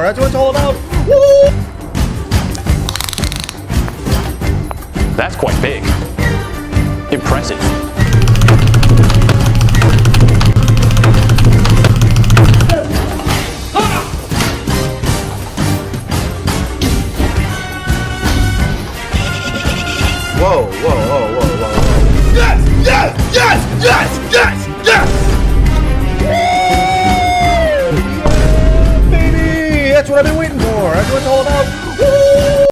That's what it's all about. Woo! That's quite big. Impressive. Whoa, whoa, whoa, whoa, whoa, whoa. Yes! Yes! Yes! Yes! Yes! Yes! Woo! Baby! That's what I've been waiting for. That's what it's all about.